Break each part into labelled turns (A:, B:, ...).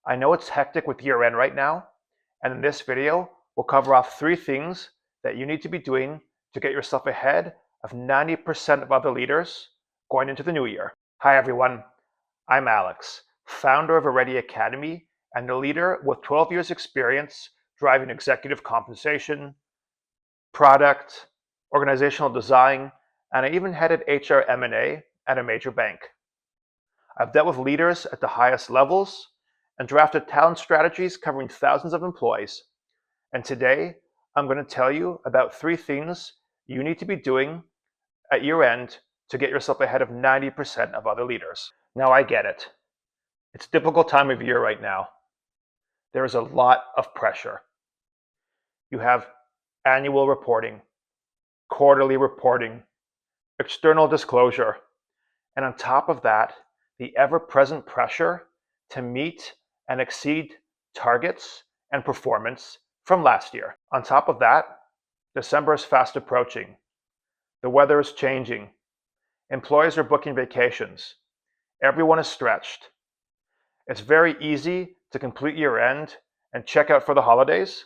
A: I know it's hectic with year end right now, and in this video, we'll cover off 3 things that you need to be doing to get yourself ahead of 90% of other leaders going into the new year. Hi everyone, I'm Alex, founder of Areti Academy and a leader with 12 years experience driving executive compensation, product, organizational design, and I even headed HR M&A at a major bank. I've dealt with leaders at the highest levels and drafted talent strategies covering thousands of employees. And today, I'm going to tell you about 3 things you need to be doing at year end to get yourself ahead of 90% of other leaders. Now, I get it. It's a difficult time of year right now. There is a lot of pressure. You have annual reporting, quarterly reporting, external disclosure, and on top of that, the ever-present pressure to meet and exceed targets and performance from last year. On top of that, December is fast approaching. The weather is changing. Employees are booking vacations. Everyone is stretched. It's very easy to complete year end and check out for the holidays,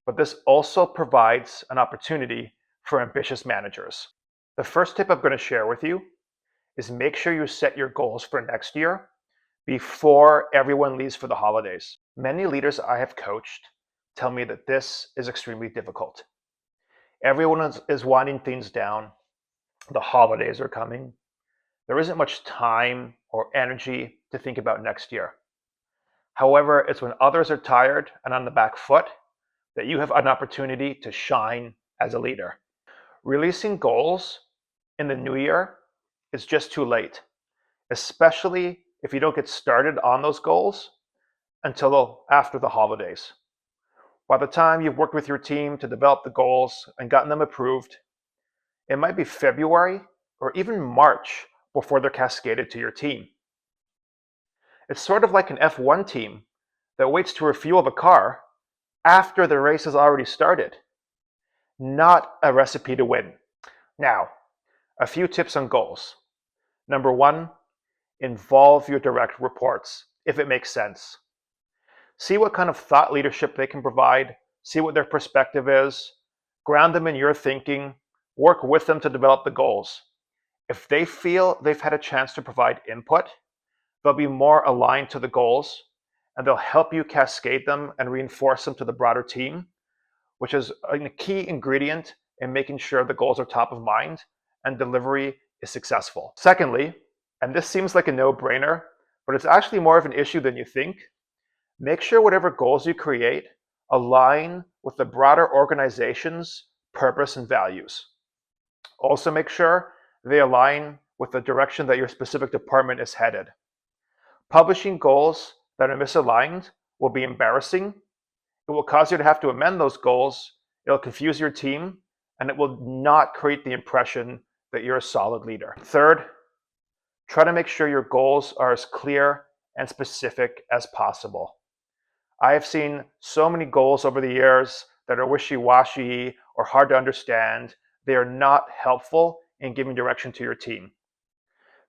A: but this also provides an opportunity for ambitious managers. The first tip I'm going to share with you is make sure you set your goals for next year before everyone leaves for the holidays. Many leaders I have coached tell me that this is extremely difficult. Everyone is winding things down. The holidays are coming. There isn't much time or energy to think about next year. However, it's when others are tired and on the back foot that you have an opportunity to shine as a leader. Releasing goals in the new year is just too late, especially if you don't get started on those goals until after the holidays. By the time you've worked with your team to develop the goals and gotten them approved, it might be February or even March before they're cascaded to your team. It's sort of like an F1 team that waits to refuel the car after the race has already started. Not a recipe to win. Now, a few tips on goals. Number 1, involve your direct reports, if it makes sense. See what kind of thought leadership they can provide, see what their perspective is, ground them in your thinking, work with them to develop the goals. If they feel they've had a chance to provide input, they'll be more aligned to the goals, and they'll help you cascade them and reinforce them to the broader team, which is a key ingredient in making sure the goals are top of mind and delivery is successful. Secondly, and this seems like a no-brainer, but it's actually more of an issue than you think, make sure whatever goals you create align with the broader organization's purpose and values. Also make sure they align with the direction that your specific department is headed. Publishing goals that are misaligned will be embarrassing. It will cause you to have to amend those goals. It'll confuse your team, and it will not create the impression that you're a solid leader. Third, try to make sure your goals are as clear and specific as possible. I have seen so many goals over the years that are wishy-washy or hard to understand. They are not helpful in giving direction to your team.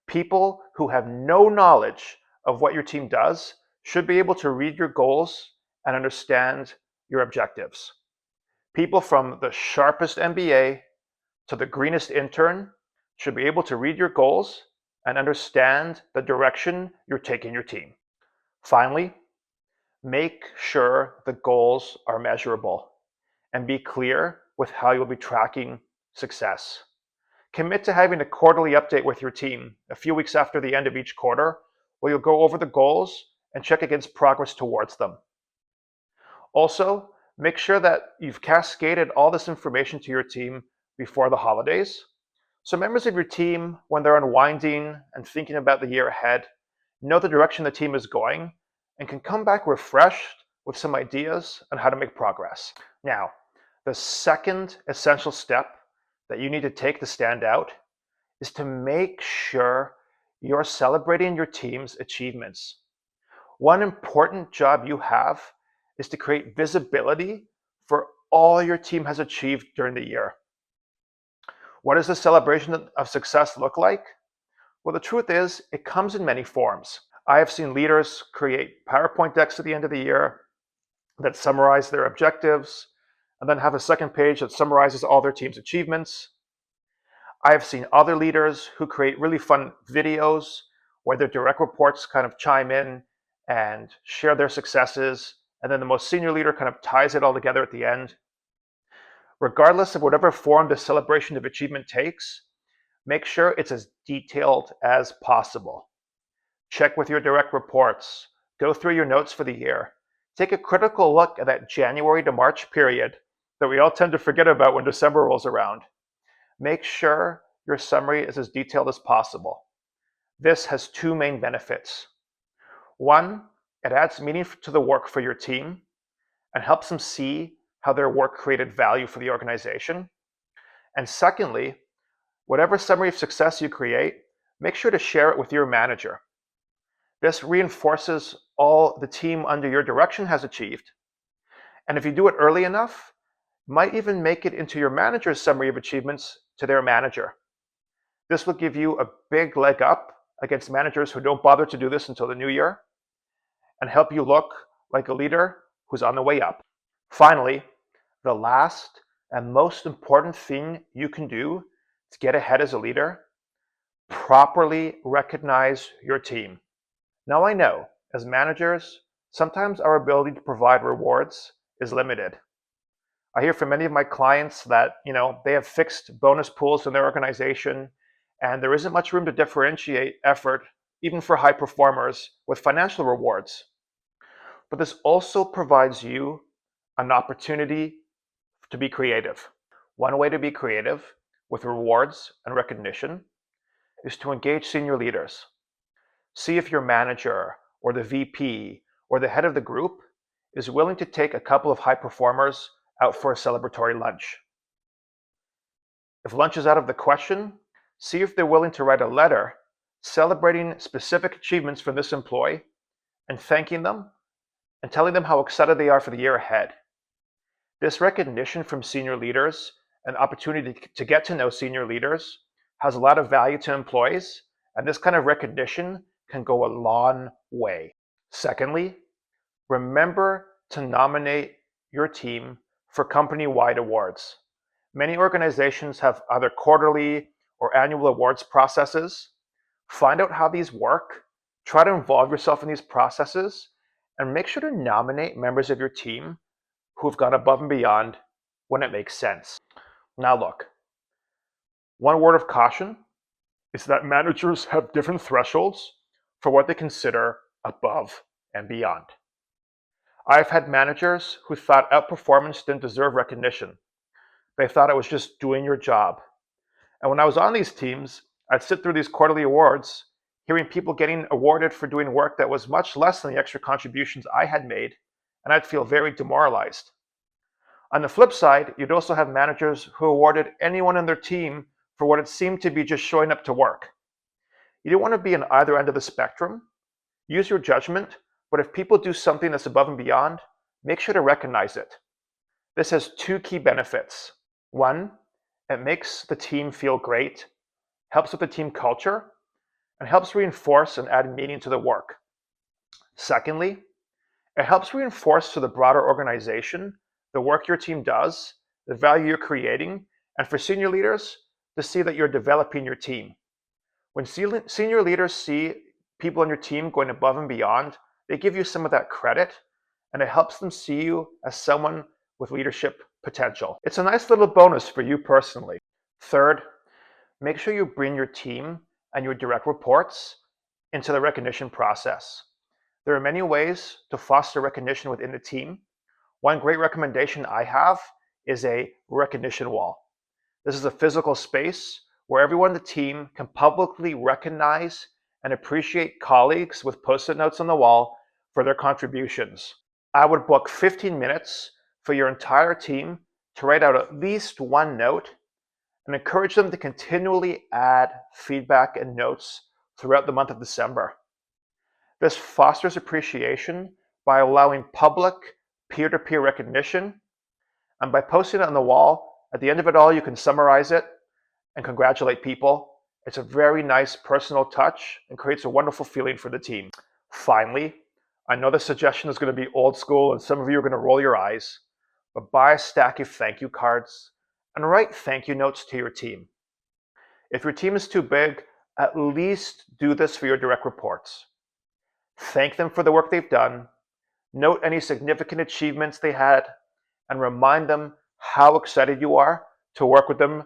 A: People who have no knowledge of what your team does should be able to read your goals and understand your objectives. People from the sharpest MBA to the greenest intern should be able to read your goals and understand the direction you're taking your team. Finally, make sure the goals are measurable and be clear with how you'll be tracking success. Commit to having a quarterly update with your team a few weeks after the end of each quarter, where you'll go over the goals and check against progress towards them. Also, make sure that you've cascaded all this information to your team before the holidays. So members of your team, when they're unwinding and thinking about the year ahead, know the direction the team is going and can come back refreshed with some ideas on how to make progress. Now, the second essential step that you need to take to stand out is to make sure you're celebrating your team's achievements. One important job you have is to create visibility for all your team has achieved during the year. What does the celebration of success look like? Well, the truth is, it comes in many forms. I have seen leaders create PowerPoint decks at the end of the year that summarize their objectives and then have a second page that summarizes all their team's achievements. I have seen other leaders who create really fun videos where their direct reports kind of chime in and share their successes, and then the most senior leader kind of ties it all together at the end. Regardless of whatever form the celebration of achievement takes, make sure it's as detailed as possible. Check with your direct reports, go through your notes for the year, take a critical look at that January to March period that we all tend to forget about when December rolls around. Make sure your summary is as detailed as possible. This has two main benefits. One, it adds meaning to the work for your team and helps them see how their work created value for the organization. And secondly, whatever summary of success you create, make sure to share it with your manager. This reinforces all the team under your direction has achieved. And if you do it early enough, might even make it into your manager's summary of achievements to their manager. This will give you a big leg up against managers who don't bother to do this until the new year and help you look like a leader who's on the way up. Finally, the last and most important thing you can do to get ahead as a leader, properly recognize your team. Now I know, as managers, sometimes our ability to provide rewards is limited. I hear from many of my clients that, they have fixed bonus pools in their organization, and there isn't much room to differentiate effort, even for high performers, with financial rewards. But this also provides you an opportunity to be creative. One way to be creative with rewards and recognition is to engage senior leaders. See if your manager or the VP or the head of the group is willing to take a couple of high performers out for a celebratory lunch. If lunch is out of the question, see if they're willing to write a letter celebrating specific achievements from this employee and thanking them and telling them how excited they are for the year ahead. This recognition from senior leaders and opportunity to get to know senior leaders has a lot of value to employees, and this kind of recognition can go a long way. Secondly, remember to nominate your team for company-wide awards. Many organizations have either quarterly or annual awards processes. Find out how these work, try to involve yourself in these processes, and make sure to nominate members of your team who have gone above and beyond when it makes sense. Now look, one word of caution is that managers have different thresholds for what they consider above and beyond. I've had managers who thought outperformance didn't deserve recognition. They thought it was just doing your job. And when I was on these teams, I'd sit through these quarterly awards, hearing people getting awarded for doing work that was much less than the extra contributions I had made, and I'd feel very demoralized. On the flip side, you'd also have managers who awarded anyone on their team for what it seemed to be just showing up to work. You don't want to be on either end of the spectrum. Use your judgment, but if people do something that's above and beyond, make sure to recognize it. This has two key benefits. One, it makes the team feel great, helps with the team culture, and helps reinforce and add meaning to the work. Secondly, it helps reinforce to the broader organization the work your team does, the value you're creating, and for senior leaders to see that you're developing your team. When senior leaders see people on your team going above and beyond, they give you some of that credit, and it helps them see you as someone with leadership potential. It's a nice little bonus for you personally. Third, make sure you bring your team and your direct reports into the recognition process. There are many ways to foster recognition within the team. One great recommendation I have is a recognition wall. This is a physical space where everyone on the team can publicly recognize and appreciate colleagues with post-it notes on the wall for their contributions. I would book 15 minutes for your entire team to write out at least one note and encourage them to continually add feedback and notes throughout the month of December. This fosters appreciation by allowing public peer-to-peer recognition, and by posting it on the wall, at the end of it all, you can summarize it and congratulate people. It's a very nice personal touch and creates a wonderful feeling for the team. Finally, I know the suggestion is going to be old school and some of you are going to roll your eyes, but buy a stack of thank you cards and write thank you notes to your team. If your team is too big, at least do this for your direct reports. Thank them for the work they've done, note any significant achievements they had, and remind them how excited you are to work with them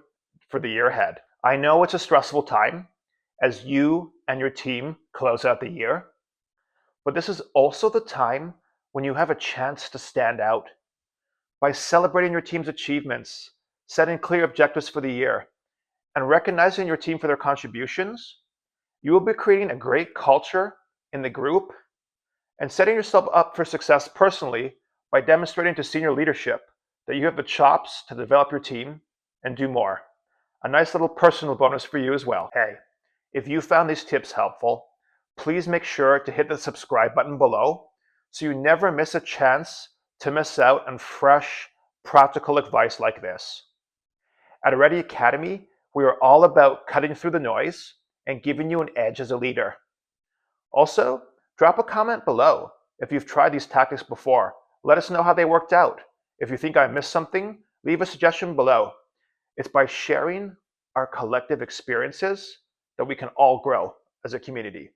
A: for the year ahead. I know it's a stressful time as you and your team close out the year, but this is also the time when you have a chance to stand out. By celebrating your team's achievements, setting clear objectives for the year, and recognizing your team for their contributions, you will be creating a great culture in the group and setting yourself up for success personally by demonstrating to senior leadership that you have the chops to develop your team and do more. A nice little personal bonus for you as well. Hey, if you found these tips helpful, please make sure to hit the subscribe button below so you never miss a chance to miss out on fresh, practical advice like this. At Areti Academy, we are all about cutting through the noise and giving you an edge as a leader. Also, drop a comment below if you've tried these tactics before. Let us know how they worked out. If you think I missed something, leave a suggestion below. It's by sharing our collective experiences that we can all grow as a community.